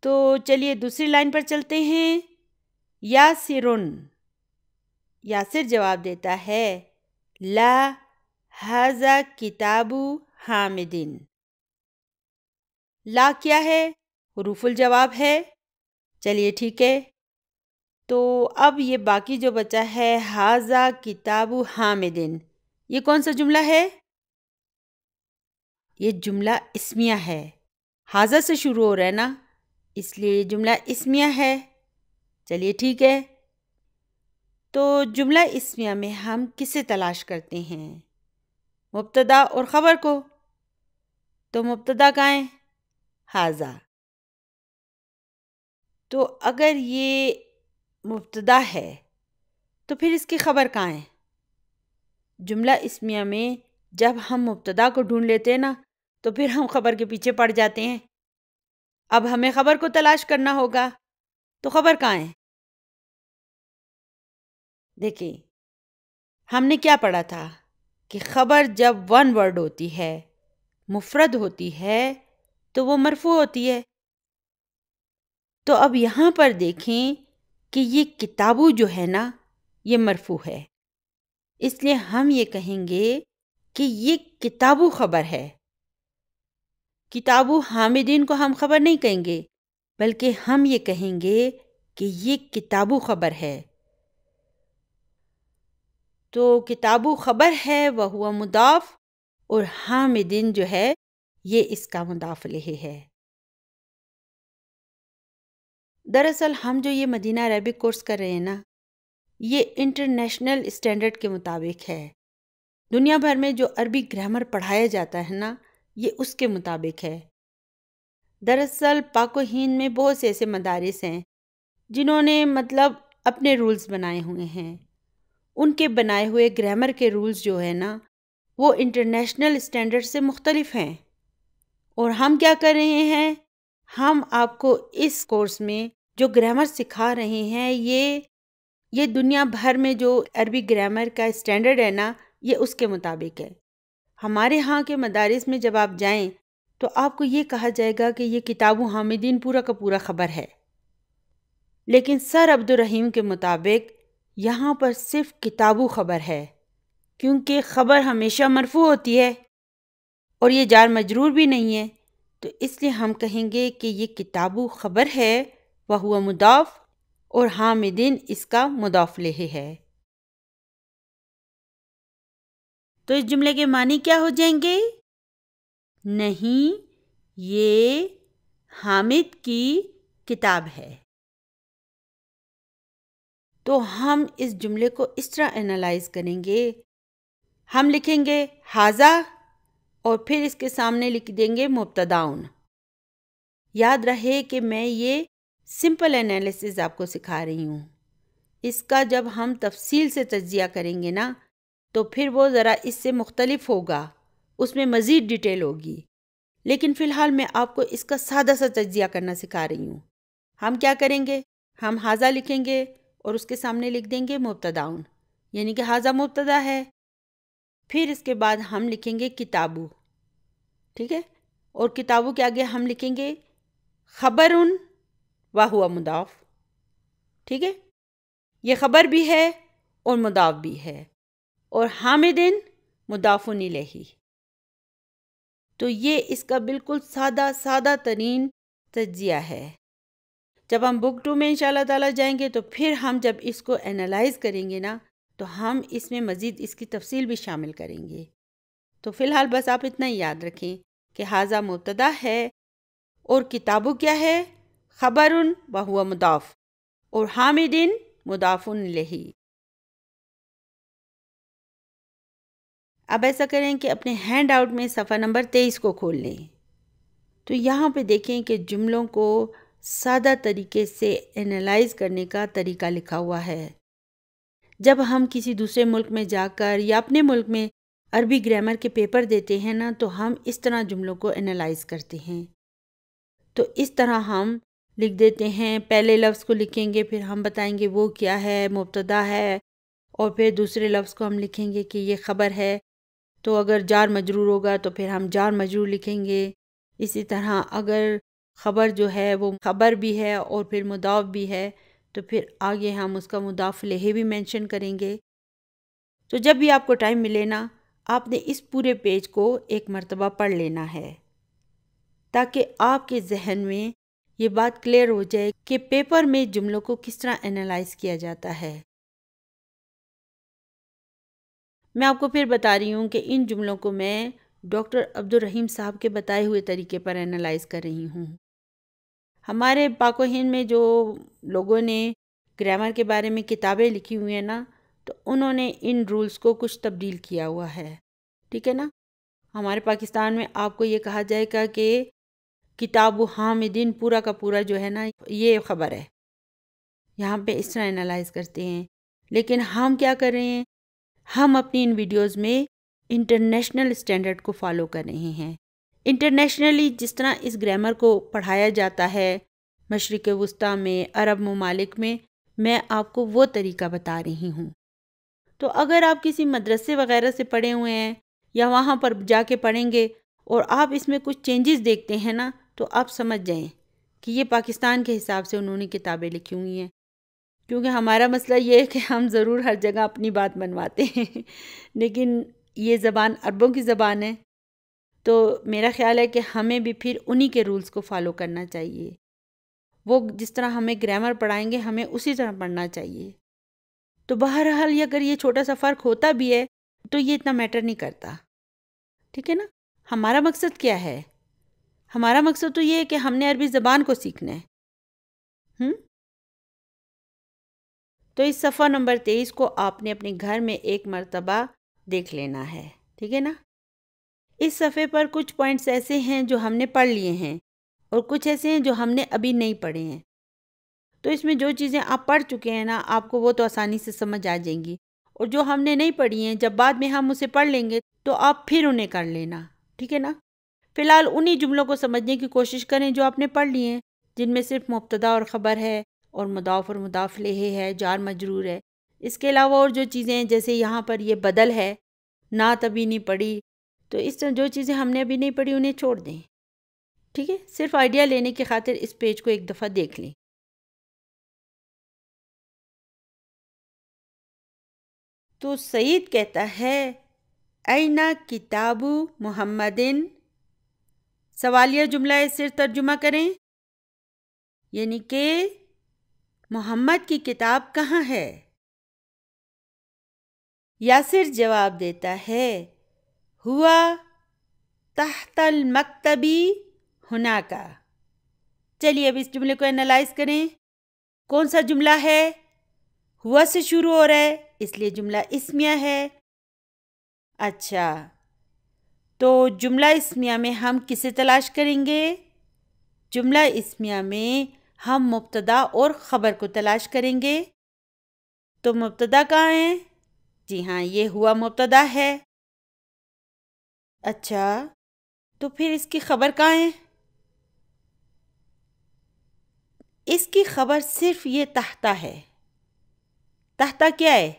تو چلیے دوسری لائن پر چلتے ہیں. یاسرن. یاسر جواب دیتا ہے، لا ھذا کتاب حامدن. لا کیا ہے؟ حروف الجواب ہے. چلیے ٹھیک ہے، تو اب یہ باقی جو بچا ہے ھذا کتاب حامدن، یہ کون سا جملہ ہے؟ یہ جملہ اسمیہ ہے. ھذا سے شروع ہو رہا ہے نا، اس لیے یہ جملہ اسمیہ ہے. چلیے ٹھیک ہے، تو جملہ اسمیہ میں ہم کسے تلاش کرتے ہیں؟ مبتدا اور خبر کو. تو مبتدا کہاں ہے؟ ھذا. تو اگر یہ مبتدا ہے تو پھر اس کی خبر کہاں ہے؟ جملہ اسمیہ میں جب ہم مبتدا کو ڈھونڈ لیتے ہیں نا تو پھر ہم خبر کے پیچھے پڑ جاتے ہیں. اب ہمیں خبر کو تلاش کرنا ہوگا، تو خبر کہاں ہے؟ دیکھیں، ہم نے کیا پڑھا تھا کہ خبر جب ون ورڈ ہوتی ہے، مفرد ہوتی ہے، تو وہ مرفوع ہوتی ہے. تو اب یہاں پر دیکھیں کہ یہ کتابو جو ہے نا، یہ مرفوع ہے. اس لیے ہم یہ کہیں گے کہ یہ کتابو خبر ہے. کتابو حامدین کو ہم خبر نہیں کہیں گے، بلکہ ہم یہ کہیں گے کہ یہ کتابو خبر ہے. تو کتابو خبر ہے وہو مضاف، اور حامدین جو ہے یہ اس کا مضاف الیہ ہے. دراصل ہم جو یہ مدینہ عربک کورس کر رہے ہیں نا، یہ انٹرنیشنل اسٹینڈرڈ کے مطابق ہے. دنیا بھر میں جو عربی گرامر پڑھایا جاتا ہے نا، یہ اس کے مطابق ہے. دراصل پاک و ہند میں بہت سے ایسے مدارس ہیں جنہوں نے اپنے رولز بنائے ہوئے ہیں. ان کے بنائے ہوئے گرامر کے رولز جو ہے نا، وہ انٹرنیشنل اسٹینڈرڈ سے مختلف ہیں. اور ہم کیا کر رہے ہیں؟ ہم آپ کو اس کورس میں جو گرامر سکھا رہے ہیں، یہ دنیا بھر میں جو عربی گرامر کا اسٹینڈرڈ ہے نا، یہ اس کے مطابق ہے. ہمارے ہاں کے مدارس میں جب آپ جائیں تو آپ کو یہ کہا جائے گا کہ یہ کتاب حامدین پورا کا پورا خبر ہے. لیکن سر عبدالرحیم کے مطابق یہاں پر صرف کتابو خبر ہے، کیونکہ خبر ہمیشہ مرفوع ہوتی ہے اور یہ جار مجرور بھی نہیں ہے. تو اس لیے ہم کہیں گے کہ یہ کتابو خبر ہے وہو مضاف، اور حامدین اس کا مضاف الیہ ہے. تو اس جملے کے معنی کیا ہو جائیں گے؟ نہیں، یہ حامد کی کتاب ہے. تو ہم اس جملے کو اس طرح انالائز کریں گے. ہم لکھیں گے ھذا اور پھر اس کے سامنے لکھ دیں گے مبتداؤن. یاد رہے کہ میں یہ سمپل انالیسز آپ کو سکھا رہی ہوں. اس کا جب ہم تفصیل سے تجزیہ کریں گے نا تو پھر وہ ذرا اس سے مختلف ہوگا، اس میں مزید ڈیٹیل ہوگی. لیکن فی الحال میں آپ کو اس کا سادہ سا تجزیہ کرنا سکھا رہی ہوں. ہم کیا کریں گے؟ ہم ھذا لکھیں گے اور اس کے سامنے لکھ دیں گے مبتداؤن، یعنی کہ ھذا مبتدا ہے. پھر اس کے بعد ہم لکھیں گے کتابو. ٹھیک ہے، اور کتابو کے آگے ہم لکھیں گے خبرن وہو مضاف. ٹھیک ہے، یہ خبر بھی ہے اور مضاف بھی ہے، اور حامدن مضاف الیہ. تو یہ اس کا بالکل سادہ ترین تجزیہ ہے. جب ہم بک 2 میں انشاءاللہ تعالی جائیں گے تو پھر ہم جب اس کو انالائز کریں گے نا تو ہم اس میں مزید اس کی تفصیل بھی شامل کریں گے. تو فی الحال بس آپ اتنا ہی یاد رکھیں کہ ھذا مبتدا ہے اور کتابو کیا ہے؟ خبرن وہو مضاف. اور حامدین مضافن الیہ۔ اب ایسا کریں کہ اپنے ہینڈ آؤٹ میں صفحہ نمبر 23 کو کھول لیں، تو یہاں پہ دیکھیں کہ جملوں کو سادہ طریقے سے انالائز کرنے کا طریقہ لکھا ہوا ہے۔ جب ہم کسی دوسرے ملک میں جا کر یا اپنے ملک میں عربی گرامر کے پیپر دیتے ہیں نا، تو ہم اس طرح جملوں کو انالائز کرتے ہیں۔ تو اس طرح ہم لکھ دیتے ہیں، پہلے لفظ کو لکھیں گے، پھر ہم بتائیں گے وہ کیا ہے، مبتدا ہے، اور پھر دوسرے لفظ کو ہم لکھیں گے کہ یہ خبر ہے۔ تو اگر جار مجرور ہوگا تو پھر ہم جار مجرور لکھیں گے۔ اسی طرح اگر خبر جو ہے وہ خبر بھی ہے اور پھر مضاف بھی ہے، تو پھر آگے ہم اس کا مضاف الیہ بھی مینشن کریں گے۔ تو جب بھی آپ کو ٹائم ملے نا، آپ نے اس پورے پیج کو ایک مرتبہ پڑھ لینا ہے، تاکہ آپ کے ذہن میں یہ بات کلیئر ہو جائے کہ پیپر میں جملوں کو کس طرح انالائز کیا جاتا ہے۔ میں آپ کو پھر بتا رہی ہوں کہ ان جملوں کو میں ڈاکٹر عبدالرحیم صاحب کے بتائے ہوئے طریقے پر انالائز کر رہی ہوں۔ ہمارے پاک و ہند میں جو لوگوں نے گرامر کے بارے میں کتابیں لکھی ہوئی ہیں نا، تو انہوں نے ان رولز کو کچھ تبدیل کیا ہوا ہے، ٹھیک ہے نا۔ ہمارے پاکستان میں آپ کو یہ کہا جائے گا کہ کتاب حامدین پورا کا پورا جو ہے نا، یہ خبر ہے، یہاں پہ اس طرح انالائز کرتے ہیں۔ لیکن ہم کیا کر رہے ہیں، ہم اپنی ان ویڈیوز میں انٹرنیشنل اسٹینڈرڈ کو فالو کر رہے ہیں۔ انٹرنیشنلی جس طرح اس گرامر کو پڑھایا جاتا ہے مشرق وسطیٰ میں، عرب ممالک میں آپ کو وہ طریقہ بتا رہی ہوں۔ تو اگر آپ کسی مدرسے وغیرہ سے پڑھے ہوئے ہیں یا وہاں پر جا کے پڑھیں گے اور آپ اس میں کچھ چینجز دیکھتے ہیں نا، تو آپ سمجھ جائیں کہ یہ پاکستان کے حساب سے انہوں نے کتابیں لکھی ہوئی ہیں۔ کیونکہ ہمارا مسئلہ یہ ہے کہ ہم ضرور ہر جگہ اپنی بات منواتے ہیں، لیکن یہ زبان عربوں کی زبان ہے، تو میرا خیال ہے کہ ہمیں بھی پھر انہی کے رولز کو فالو کرنا چاہیے۔ وہ جس طرح ہمیں گرامر پڑھائیں گے، ہمیں اسی طرح پڑھنا چاہیے۔ تو بہرحال اگر یہ چھوٹا سا فرق ہوتا بھی ہے تو یہ اتنا میٹر نہیں کرتا، ٹھیک ہے نا۔ ہمارا مقصد کیا ہے؟ ہمارا مقصد تو یہ ہے کہ ہم نے عربی زبان کو سیکھنا ہے۔ تو اس صفحہ نمبر 23 کو آپ نے اپنے گھر میں ایک مرتبہ دیکھ لینا ہے، ٹھیک ہے نا۔ اس صفحے پر کچھ پوائنٹس ایسے ہیں جو ہم نے پڑھ لیے ہیں اور کچھ ایسے ہیں جو ہم نے ابھی نہیں پڑھے ہیں۔ تو اس میں جو چیزیں آپ پڑھ چکے ہیں نا، آپ کو وہ تو آسانی سے سمجھ آ جائیں گی، اور جو ہم نے نہیں پڑھی ہیں، جب بعد میں ہم اسے پڑھ لیں گے تو آپ پھر انہیں کر لینا، ٹھیک ہے نا۔ فی الحال انہی جملوں کو سمجھنے کی کوشش کریں جو آپ نے پڑھ لی ہیں، جن میں صرف مبتدا اور خبر ہے اور مضاف اور مضاف الیہ ہے، جار مجرور ہے۔ اس کے علاوہ اور جو چیزیں ہیں، جیسے یہاں پر یہ بدل ہے، نعت ابھی نہیں پڑھی، تو اس طرح جو چیزیں ہم نے ابھی نہیں پڑھی انہیں چھوڑ دیں، ٹھیک ہے۔ صرف آئیڈیا لینے کی خاطر اس پیج کو ایک دفعہ دیکھ لیں۔ تو سعید کہتا ہے اینا کتاب محمدن، سوالیہ جملہ صرف ترجمہ کریں، یعنی کہ محمد کی کتاب کہاں ہے؟ یاسر جواب دیتا ہے ہوا تحت المکتبی ہناکا۔ چلیے اب اس جملے کو انالائز کریں۔ کون سا جملہ ہے؟ ہوا سے شروع ہو رہا ہے، اس لیے جملہ اسمیہ ہے۔ اچھا، تو جملہ اسمیہ میں ہم کسے تلاش کریں گے؟ جملہ اسمیہ میں ہم مبتدا اور خبر کو تلاش کریں گے۔ تو مبتدا کہاں ہے؟ جی ہاں، یہ ہوا مبتدا ہے۔ اچھا، تو پھر اس کی خبر کہاں ہے؟ اس کی خبر صرف یہ تحتا ہے۔ تحتا کیا ہے؟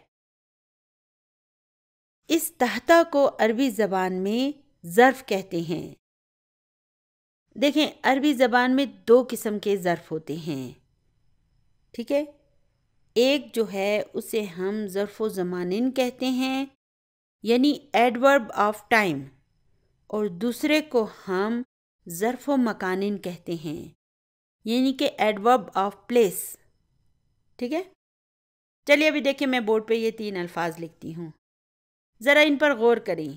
اس تحتا کو عربی زبان میں ظرف کہتے ہیں۔ دیکھیں، عربی زبان میں دو قسم کے ظرف ہوتے ہیں، ٹھیک ہے۔ ایک جو ہے اسے ہم ظرف و زمانن کہتے ہیں، یعنی ایڈورب آف ٹائم، اور دوسرے کو ہم ظرف و مکانن کہتے ہیں، یعنی کہ ایڈورب آف پلیس، ٹھیک ہے۔ چلیے ابھی دیکھیں، میں بورڈ پہ یہ 3 الفاظ لکھتی ہوں، ذرا ان پر غور کریں۔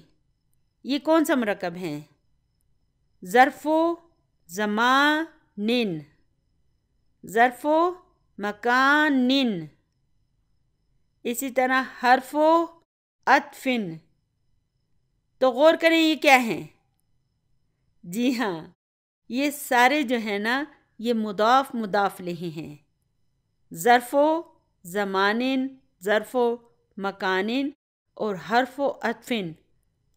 یہ کون سا مرکب ہیں؟ ظرف و زمانن، ظرف و مکانن. اسی طرح حرف و عطفن. تو غور کریں یہ کیا ہیں؟ جی ہاں، یہ سارے جو ہیں نا یہ مضاف مضاف الیہ ہیں. ظرف و زمانن، ظرف و مکانن اور حرف و عطفن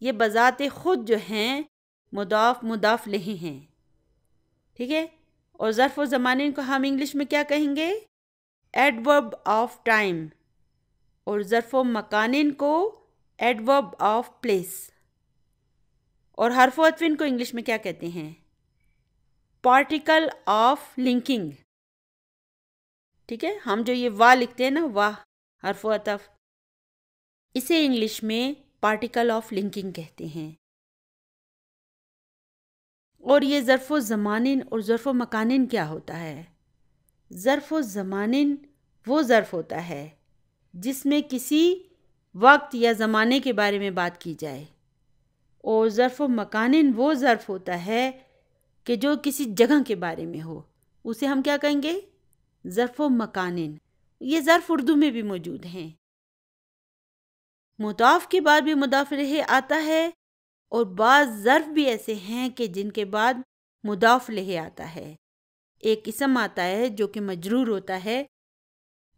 یہ بذات خود جو ہیں مضاف مضاف الیہ ہیں. ٹھیک ہے. اور ظرف و زمانن کو ہم انگلش میں کیا کہیں گے؟ Adverb of time. اور ظرف و مکانن کو ایڈورب آف پلیس. اور حرف و عطفن کو انگلش میں کیا کہتے ہیں؟ Particle of linking. ٹھیک ہے. ہم جو یہ واہ لکھتے ہیں نا، واہ حرف و عطف، اسے انگلش میں پارٹیکل آف لنکنگ کہتے ہیں. اور یہ ظرف و زمانن اور ظرف و مکانن کیا ہوتا ہے؟ ظرف و زمانن وہ ظرف ہوتا ہے جس میں کسی وقت یا زمانے کے بارے میں بات کی جائے. اور ظرف و مکانن وہ ظرف ہوتا ہے کہ جو کسی جگہ کے بارے میں ہو. اسے ہم کیا کہیں گے؟ ظرف و مکانن. یہ ظرف اردو میں بھی موجود ہیں. مضاف کے بعد بھی مضاف الیہ آتا ہے اور بعض ظرف بھی ایسے ہیں کہ جن کے بعد مضاف الیہ آتا ہے. ایک اسم آتا ہے جو کہ مجرور ہوتا ہے،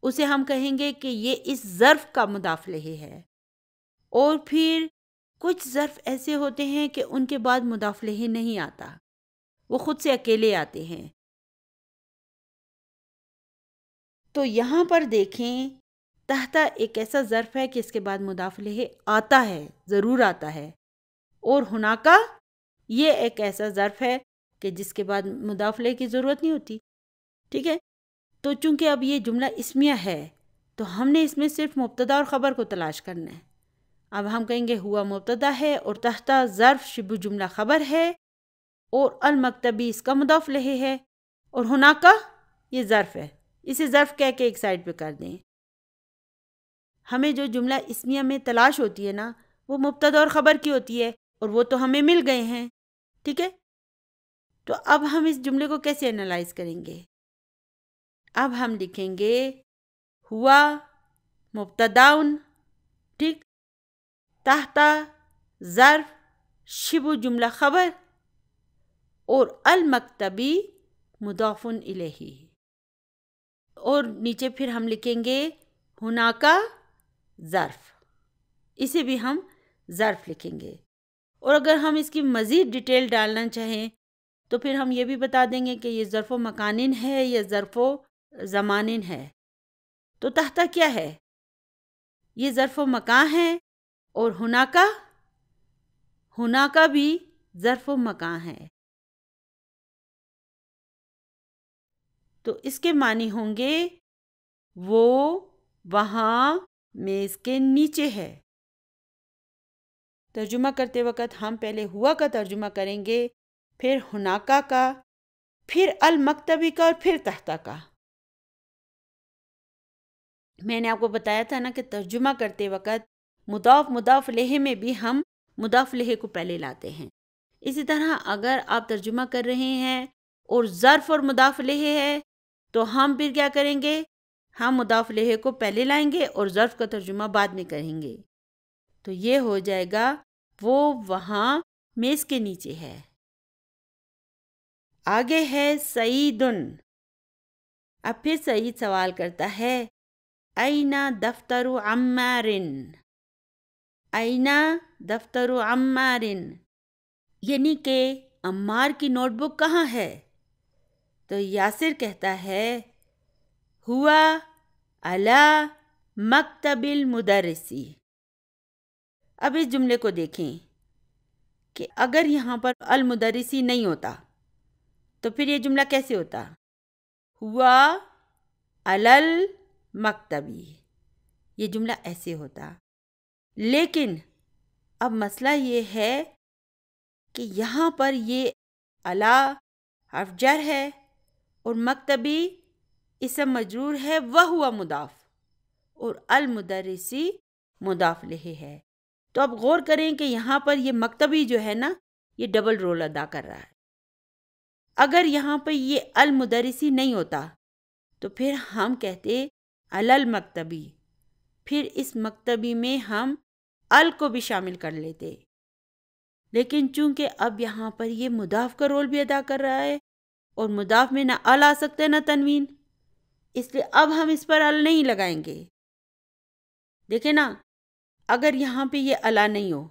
اسے ہم کہیں گے کہ یہ اس ظرف کا مضاف الیہ ہے. اور پھر کچھ ظرف ایسے ہوتے ہیں کہ ان کے بعد مضاف الیہ نہیں آتا، وہ خود سے اکیلے آتے ہیں. تو یہاں پر دیکھیں، تحتا ایک ایسا ظرف ہے کہ اس کے بعد مضاف الیہ آتا ہے، ضرور آتا ہے. اور ہناکا یہ ایک ایسا ظرف ہے کہ جس کے بعد مضاف الیہ کی ضرورت نہیں ہوتی. ٹھیک ہے. تو چونکہ اب یہ جملہ اسمیہ ہے تو ہم نے اس میں صرف مبتدا اور خبر کو تلاش کرنا ہے. اب ہم کہیں گے ہوا مبتدا ہے اور تحتا ظرف شبہ جملہ خبر ہے اور المکتبی اس کا مضاف الیہ ہے اور ہناکا یہ ظرف ہے. اسے ظرف کہہ کے ایک سائڈ پہ کر دیں. ہمیں جو جملہ اسمیہ میں تلاش ہوتی ہے نا وہ مبتدا اور خبر کی ہوتی ہے اور وہ تو ہمیں مل گئے ہیں. ٹھیک ہے. تو اب ہم اس جملے کو کیسے انالائز کریں گے؟ اب ہم لکھیں گے ہوا مبتداؤن، ٹھیک، تحتا ظرف شبہ جملہ خبر اور المکتبی مضاف الیہ. اور نیچے پھر ہم لکھیں گے ہناکا ظرف. اسے بھی ہم ظرف لکھیں گے. اور اگر ہم اس کی مزید ڈیٹیل ڈالنا چاہیں تو پھر ہم یہ بھی بتا دیں گے کہ یہ ظرف و مکانن ہے یا ظرف و زمانن ہے. تو تحتا کیا ہے؟ یہ ظرف و مکان ہے اور ہناکا بھی ظرف و مکان ہے. تو اس کے معنی ہوں گے وہ وہاں میز کے نیچے ہے. ترجمہ کرتے وقت ہم پہلے ہوا کا ترجمہ کریں گے، پھر ہناکا کا، پھر المکتبی کا اور پھر تحتا کا. میں نے آپ کو بتایا تھا نا کہ ترجمہ کرتے وقت مضاف الیہ میں بھی ہم مضاف الیہ کو پہلے لاتے ہیں. اسی طرح اگر آپ ترجمہ کر رہے ہیں اور ظرف اور مضاف الیہ ہے تو ہم پھر کیا کریں گے؟ ہم مضاف الیہ کو پہلے لائیں گے اور ظرف کا ترجمہ بعد میں کریں گے. تو یہ ہو جائے گا وہ وہاں میز کے نیچے ہے. آگے ہے سعیدن. اب پھر سعید سوال کرتا ہے اینا دفتر عمارن. اینا دفتر عمارن یعنی کہ عمار کی نوٹ بک کہاں ہے؟ تو یاسر کہتا ہے ہوا علی مکتب المدرسی. اب اس جملے کو دیکھیں کہ اگر یہاں پر المدرسی نہیں ہوتا تو پھر یہ جملہ کیسے ہوتا؟ ہوا علی المکتبی، یہ جملہ ایسے ہوتا. لیکن اب مسئلہ یہ ہے کہ یہاں پر یہ علی حرف جر ہے اور مکتبی اسم مجرور ہے وہو مضاف اور المدرسی مضاف الیہ ہے. تو اب غور کریں کہ یہاں پر یہ مکتبی جو ہے نا یہ ڈبل رول ادا کر رہا ہے. اگر یہاں پہ یہ المدرسی نہیں ہوتا تو پھر ہم کہتے علل مکتبی، پھر اس مکتبی میں ہم ال کو بھی شامل کر لیتے، لیکن چونکہ اب یہاں پر یہ مضاف کا رول بھی ادا کر رہا ہے اور مضاف میں نہ ال آ سکتے نہ تنوین، اس لیے اب ہم اس پر ال نہیں لگائیں گے۔ دیکھیں نا، اگر یہاں پہ یہ الا نہیں ہو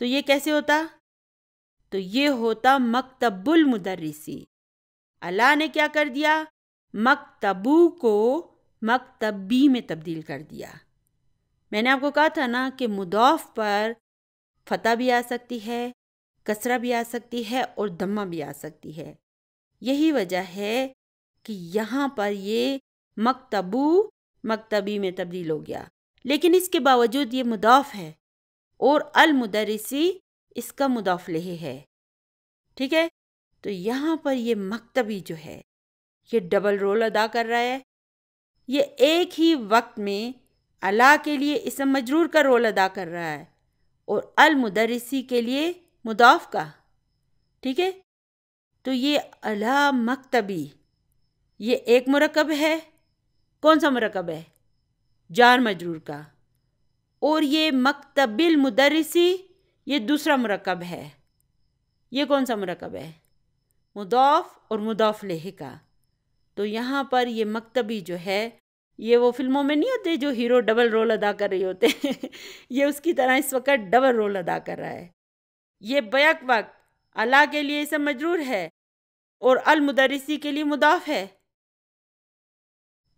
تو یہ کیسے ہوتا؟ تو یہ ہوتا مکتب المدرسی۔ الا نے کیا کر دیا؟ مکتبو کو مکتبی میں تبدیل کر دیا۔ میں نے آپ کو کہا تھا نا کہ مضاف پر فتح بھی آ سکتی ہے، کسرہ بھی آ سکتی ہے اور دمہ بھی آ سکتی ہے۔ یہی وجہ ہے کہ یہاں پر یہ مکتبو مکتبی میں تبدیل ہو گیا، لیکن اس کے باوجود یہ مضاف ہے اور المدرسی اس کا مضاف الیہ ہے، ٹھیک ہے؟ تو یہاں پر یہ مکتبی جو ہے یہ ڈبل رول ادا کر رہا ہے۔ یہ ایک ہی وقت میں الا کے لیے اسم مجرور کا رول ادا کر رہا ہے اور المدرسی کے لیے مضاف کا، ٹھیک ہے؟ تو یہ الا مکتبی یہ ایک مرکب ہے، کون سا مرکب ہے؟ جار مجرور کا، اور یہ مکتب المدرسی یہ دوسرا مرکب ہے۔ یہ کون سا مرکب ہے؟ مضاف اور مضاف الیہ کا۔ تو یہاں پر یہ مکتبی جو ہے یہ وہ فلموں میں نہیں ہوتے جو ہیرو ڈبل رول ادا کر رہے ہوتے یہ اس کی طرح اس وقت ڈبل رول ادا کر رہا ہے۔ یہ بیک وقت الا کے لیے اسم مجرور ہے اور المدرسی کے لیے مضاف ہے۔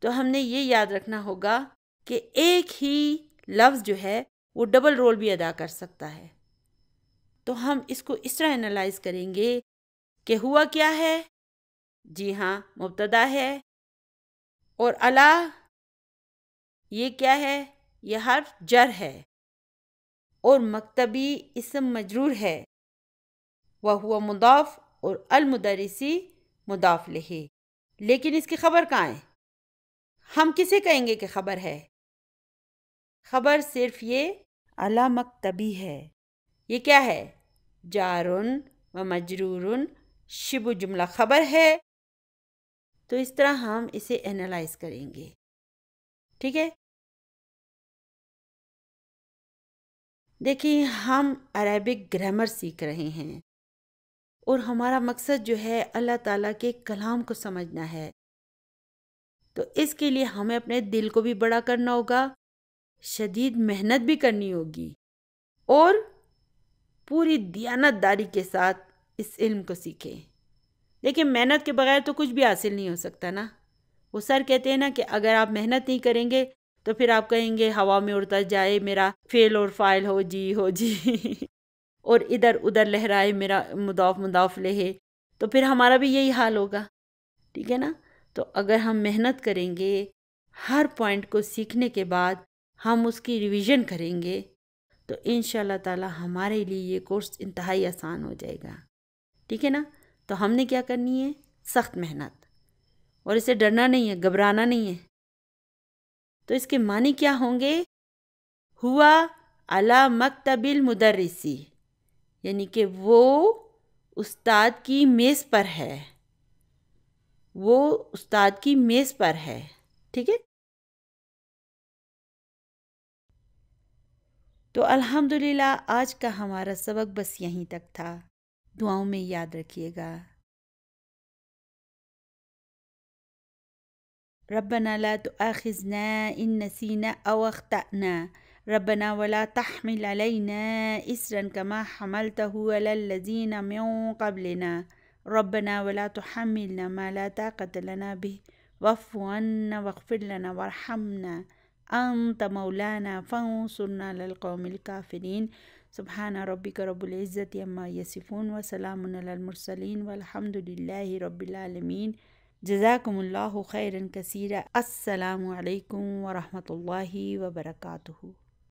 تو ہم نے یہ یاد رکھنا ہوگا کہ ایک ہی لفظ جو ہے وہ ڈبل رول بھی ادا کر سکتا ہے۔ تو ہم اس کو اس طرح انالائز کریں گے کہ ہوا کیا ہے؟ جی ہاں، مبتدا ہے، اور الا یہ کیا ہے؟ یہ حرف جر ہے، اور مکتبی اسم مجرور ہے، وہو مضاف، اور المدرسی مضاف الیہ۔ لیکن اس کی خبر کہاں ہے؟ ہم کسے کہیں گے کہ خبر ہے؟ خبر صرف یہ الا مکتبی ہے۔ یہ کیا ہے؟ جارن و مجرورن شبہ جملہ خبر ہے۔ تو اس طرح ہم اسے انالائز کریں گے، ٹھیک ہے؟ دیکھیں، ہم عربک گرامر سیکھ رہے ہیں اور ہمارا مقصد جو ہے اللہ تعالیٰ کے کلام کو سمجھنا ہے۔ تو اس کے لیے ہمیں اپنے دل کو بھی بڑا کرنا ہوگا، شدید محنت بھی کرنی ہوگی، اور پوری دیانت داری کے ساتھ اس علم کو سیکھیں۔ لیکن محنت کے بغیر تو کچھ بھی حاصل نہیں ہو سکتا نا۔ وہ سر کہتے ہیں نا کہ اگر آپ محنت نہیں کریں گے تو پھر آپ کہیں گے ہوا میں اڑتا جائے میرا فعل اور فاعل ہو جی اور ادھر ادھر لہرائے میرا مضاف مضاف الیہ، تو پھر ہمارا بھی یہی حال ہوگا، ٹھیک ہے نا؟ تو اگر ہم محنت کریں گے، ہر پوائنٹ کو سیکھنے کے بعد ہم اس کی ریویژن کریں گے، تو انشاءاللہ تعالی ہمارے لیے یہ کورس انتہائی آسان ہو جائے گا، ٹھیک ہے نا؟ تو ہم نے کیا کرنی ہے؟ سخت محنت، اور اسے ڈرنا نہیں ہے، گھبرانا نہیں ہے۔ تو اس کے معنی کیا ہوں گے؟ ہوا علی مکتب المدرسی، یعنی کہ وہ استاد کی میز پر ہے، وہ استاد کی میز پر ہے، ٹھیک ہے؟ تو الحمدللہ آج کا ہمارا سبق بس یہیں تک تھا، دعاؤں میں یاد رکھیے گا۔ ربنا لا تؤاخذنا إن نسينا أو أخطأنا ربنا ولا تحمل علينا إصرا كما حملته على الذين من قبلنا ربنا ولا تحملنا ما لا طاقة لنا به واعف عنا واغفر لنا وارحمنا أنت مولانا فانصرنا على القوم الكافرين سبحان ربك رب العزة عما يصفون وسلام على المرسلين والحمد لله رب العالمين جزاکم اللہ خیرا کثیرا۔ السلام علیکم ورحمۃ اللہ وبرکاتہ۔